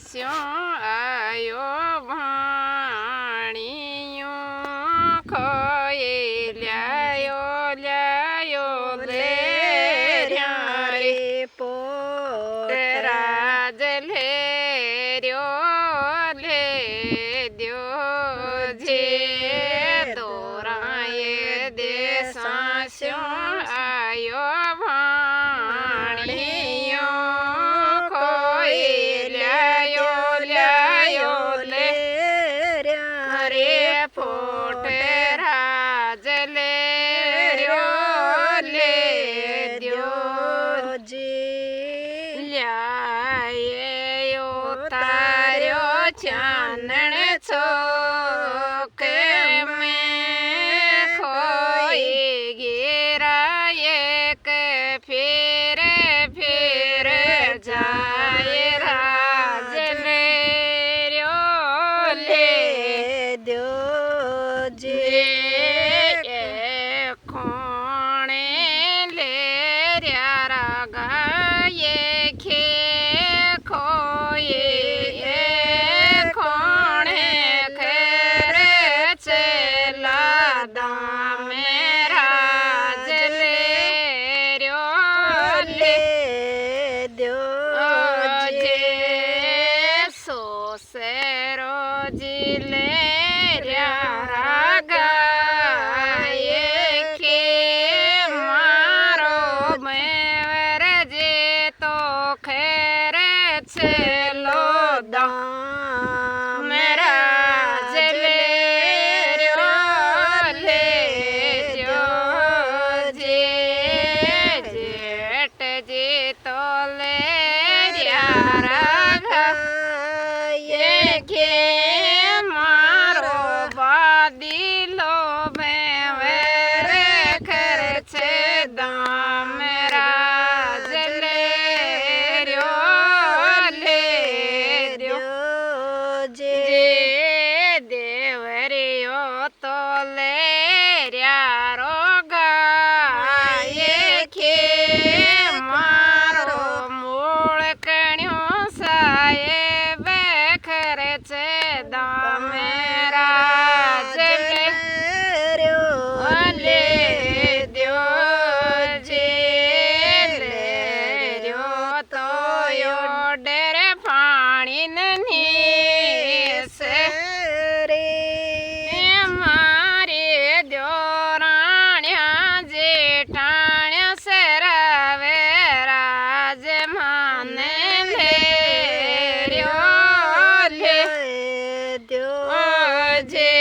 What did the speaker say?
સ્યો આયો ભાણિયો ખોઈ લ્યાયો લે રહ્યા રે રાજ લે દ્યો જે દોરાએ દેશા સ્યો આયો ભાણિયો ખોઈ લ્યાયો લે રે ફોટ રાજ લે દ્યો લ્યાયો તાર્યો ચાનણ છોકે મેં ખોઈ ગેરા એક ફેર જાય રાજ લે ખોણે લે રાગાએ ખે ખોયે ખોણે ખેરે ચેલા દામે રાજ લે જે સોસેરો જીલે રાગાએ કે મારો મેવર જે તો ખેરે છેલો દામ રાજ લે જેઠ જે તો લે કે મારો બાદીલો મેવર ખર્ચે દામ રાજ લે જે દેવરિયો તો લે રો ગાયે ખે મારો મૂળ કણ્યો સાહેબ ખર્ચે દામ રાજ લે દ્યો જે તો ડર પાણી નહીં રે મારે દ્યોરાણ્યા જેઠાણ્યા સરાવે રાજ માને લે જે